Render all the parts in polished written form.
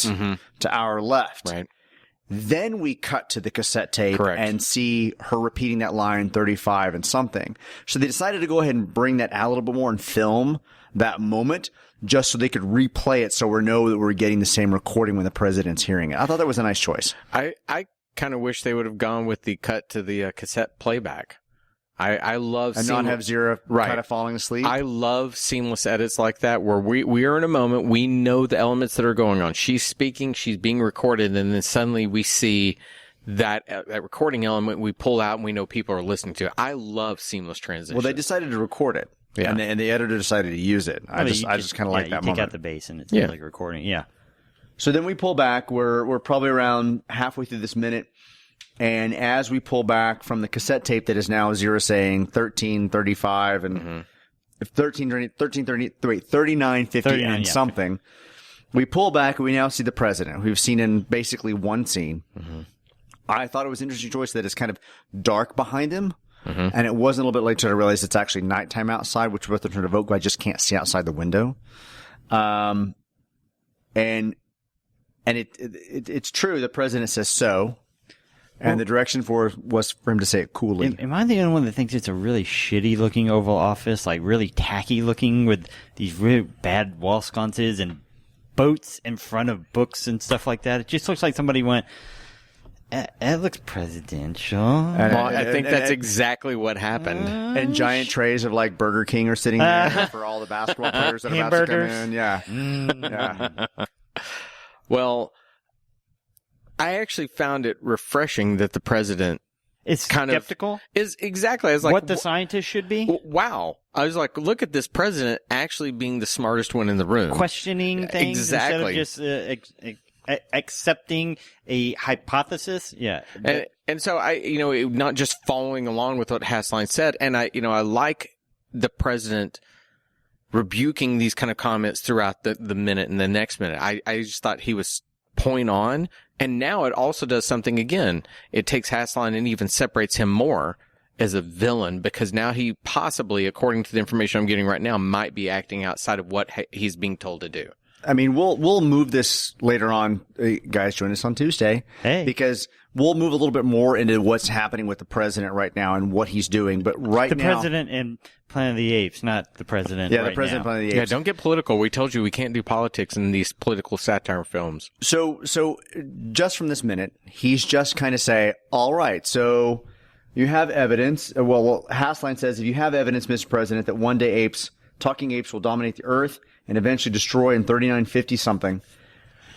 to our left. Right. Then we cut to the cassette tape Correct. and see her repeating that line 35 and something. So they decided to go ahead and bring that out a little bit more and film that moment just so they could replay it so we know that we're getting the same recording when the president's hearing it. I thought that was a nice choice. I kind of wish they would have gone with the cut to the cassette playback. I love and not have Zero kind of falling asleep. I love seamless edits like that where we are in a moment. We know the elements that are going on. She's speaking, she's being recorded, and then suddenly we see that recording element we pull out and we know people are listening to it. I love seamless transition. Well, they decided to record it. Yeah. And the editor decided to use it. I just kind of like that moment. You take out the bass and it's like a recording. Yeah. So then we pull back. We're probably around halfway through this minute. And as we pull back from the cassette tape that is now Zero saying 13:35 and 39:50 and something, we pull back and we now see the president. We've seen in basically one scene. I thought it was an interesting choice that it's kind of dark behind him. And it wasn't a little bit later to realize it's actually nighttime outside, which both are trying to evoke, but I just can't see outside the window. And it's true. The president says so. And the direction was for him to say it coolly. Am I the only one that thinks it's a really shitty looking Oval Office, like really tacky looking with these really bad wall sconces and boats in front of books and stuff like that? It just looks like somebody went, it looks presidential. I think that's exactly what happened. And giant trays of like Burger King are sitting there for all the basketball players that are about to come in. Yeah. Yeah. Well, I actually found it refreshing that the president is kind skeptical. Is exactly. I was like, what the scientist should be. Wow. I was like, look at this president actually being the smartest one in the room, questioning things instead of just accepting a hypothesis. Yeah. And so not just following along with what Hasline said. And I like the president rebuking these kind of comments throughout the minute and the next minute. I just thought he was point on. And now it also does something again. It takes Hasline and even separates him more as a villain because now he possibly, according to the information I'm getting right now, might be acting outside of what he's being told to do. I mean, we'll move this later on. Guys, join us on Tuesday. Hey. Because we'll move a little bit more into what's happening with the president right now and what he's doing. But now, the president in Planet of the Apes, not the president. Yeah, the president in Planet of the Apes. Yeah, don't get political. We told you we can't do politics in these political satire films. So just from this minute, he's just kind of say, all right, so you have evidence. Well, Hasline says, if you have evidence, Mr. President, that one day talking apes will dominate the earth and eventually destroy in 3950 something.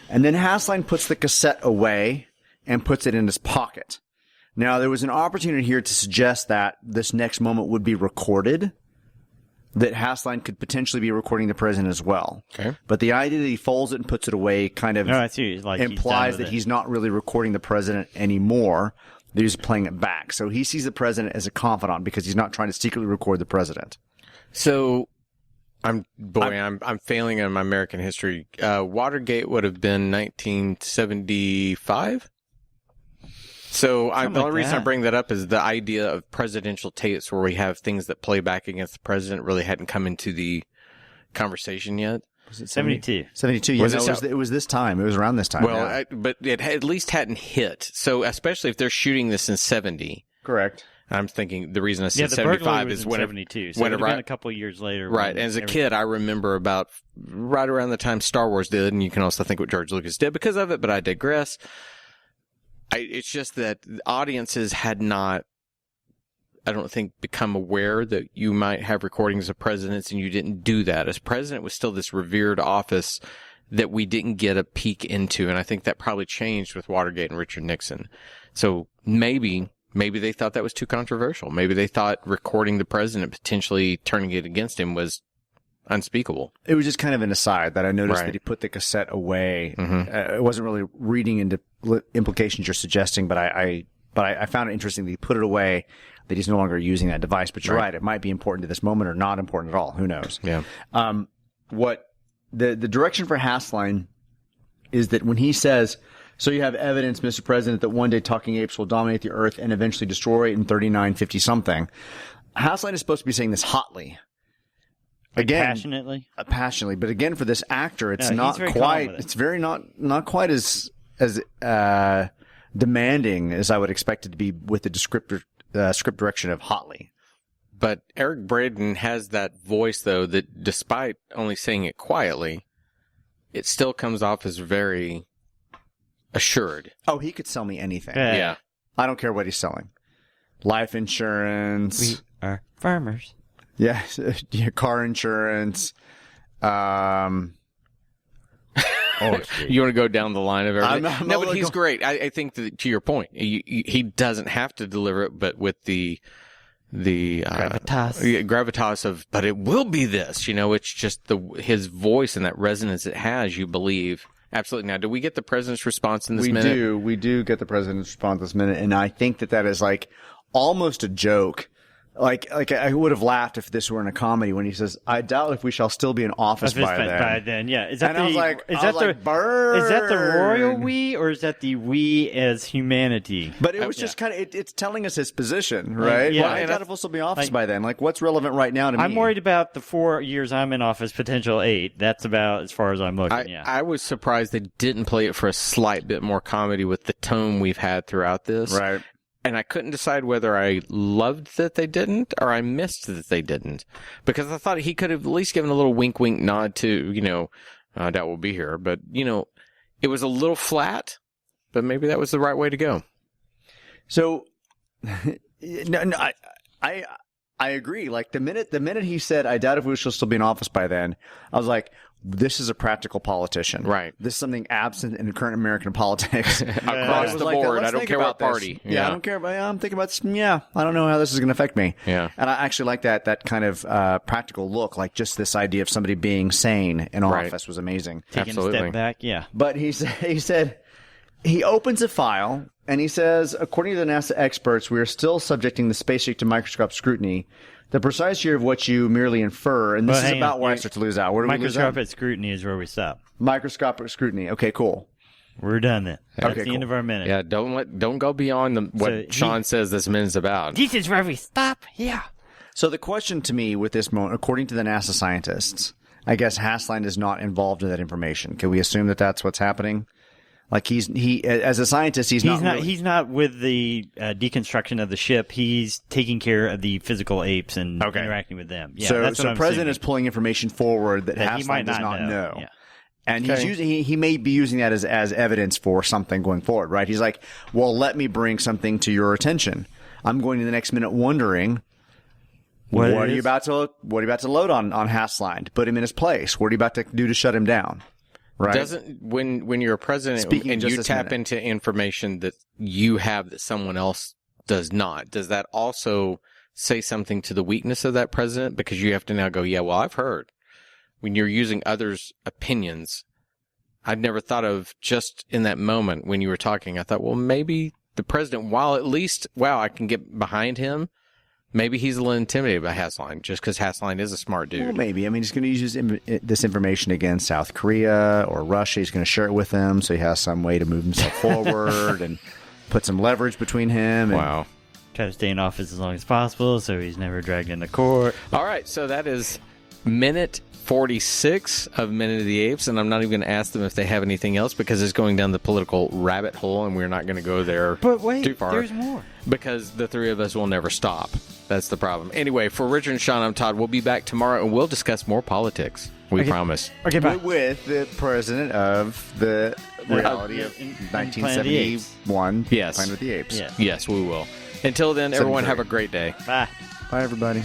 And then Hasline puts the cassette away and puts it in his pocket. Now, there was an opportunity here to suggest that this next moment would be recorded, that Hasline could potentially be recording the president as well. Okay. But the idea that he folds it and puts it away kind of implies that he's not really recording the president anymore. That he's playing it back. So he sees the president as a confidant because he's not trying to secretly record the president. So I'm failing on my American history. Watergate would have been 1975. So the only reason I bring that up is the idea of presidential tapes where we have things that play back against the president really hadn't come into the conversation yet. Was it 72? 72. Yeah, it was this time. It was around this time. Well, yeah. But it at least hadn't hit. So especially if they're shooting this in 70. Correct. I'm thinking the reason I said the 75 was is in when 72. So it would have been a couple of years later. Right. And as a kid, I remember about right around the time Star Wars did, and you can also think what George Lucas did because of it, but I digress. It's just that audiences had not, I don't think, become aware that you might have recordings of presidents and you didn't do that. As president was still this revered office that we didn't get a peek into. And I think that probably changed with Watergate and Richard Nixon. So maybe they thought that was too controversial. Maybe they thought recording the president, potentially turning it against him, was unspeakable. It was just kind of an aside that I noticed that he put the cassette away. It wasn't really reading into implications you're suggesting, but I found it interesting that he put it away, that he's no longer using that device. But you're right. It might be important to this moment or not important at all. Who knows? Yeah. What the direction for Hasline is that when he says, so you have evidence, Mr. President, that one day talking apes will dominate the earth and eventually destroy it in 3950 something. Hasline is supposed to be saying this hotly. again, passionately. But again, for this actor, it's No, not he's very calm quite. with it. It's very not quite as demanding as I would expect it to be with the script direction of Hotley. But Eric Braeden has that voice, though, that despite only saying it quietly, it still comes off as very assured. Oh, he could sell me anything. Yeah. I don't care what he's selling. Life insurance. We are farmers. Yeah, car insurance. You want to go down the line of everything? I'm No, but he's great. I think that, to your point, he doesn't have to deliver it, but with the gravitas of, but it will be this, it's just his voice and that resonance it has, you believe. Absolutely. Now, do we get the president's response in this minute? We do get the president's response this minute, and I think that is like almost a joke. Like I would have laughed if this were in a comedy when he says, "I doubt if we shall still be in office by then." Yeah. Is that And I was like, "Burn!" Is that the royal we, or is that the we as humanity? But it was just kind of it's telling us his position, right? Yeah. Well, I doubt if we'll still be in office by then. Like, what's relevant right now to me? I'm worried about the 4 years I'm in office, potential 8. That's about as far as I'm looking. I was surprised they didn't play it for a slight bit more comedy with the tone we've had throughout this. Right. And I couldn't decide whether I loved that they didn't or I missed that they didn't. Because I thought he could have at least given a little wink nod to, I doubt we'll be here. But, it was a little flat, but maybe that was the right way to go. So, I agree. Like the minute he said, "I doubt if we shall still be in office by then," I was like, this is a practical politician. Right. This is something absent in current American politics. Across the board. I don't care what party. Yeah, I don't care. I'm thinking about this. Yeah, I don't know how this is going to affect me. Yeah. And I actually like that kind of practical look, like just this idea of somebody being sane in office was amazing. Taking Absolutely. a step back, yeah. But he said, he opens a file and he says, according to the NASA experts, we are still subjecting the spaceship to microscopic scrutiny. The precise year of what you merely infer, and this is about where I start to lose out. Where do we lose out? Microscopic scrutiny is where we stop. Microscopic scrutiny. Okay, cool. We're done then. That's the cool. end of our minute. Yeah, don't go beyond what Sean says this minute's about. This is where we stop. Yeah. So the question to me with this moment, according to the NASA scientists, I guess Hasline is not involved in that information. Can we assume that that's what's happening? Like he as a scientist, he's not with the deconstruction of the ship. He's taking care of the physical apes and interacting with them. Yeah, so that's what I'm President assuming. is pulling information forward that he might Hasline does not know. Yeah. And he may be using that as evidence for something going forward, right? He's like, well, let me bring something to your attention. I'm going to the next minute wondering, what are you about to load on Hasline to put him in his place? What are you about to do to shut him down? Right. When you're a president and you tap into information that you have that someone else does not, does that also say something to the weakness of that president? Because you have to now go, yeah, well, I've heard. When you're using others' opinions, I'd never thought of just in that moment when you were talking, I thought, well, maybe the president, while at least, wow, I can get behind him. Maybe he's a little intimidated by Hasline just because Hasline is a smart dude. Well, maybe. I mean, he's going to use this information against South Korea or Russia. He's going to share it with them so he has some way to move himself forward and put some leverage between him. Wow. Try to stay in office as long as possible so he's never dragged into court. All right, so that is minute 46 of Minute of the Apes, and I'm not even going to ask them if they have anything else because it's going down the political rabbit hole, and we're not going to go there too far. There's more. Because the three of us will never stop. That's the problem. Anyway, for Richard and Sean, I'm Todd. We'll be back tomorrow, and we'll discuss more politics. We promise. Okay, bye. With the president of the reality of 1971. Yes. Planet of the Apes. Yeah. Yes, we will. Until then, everyone have a great day. Bye. Bye, everybody.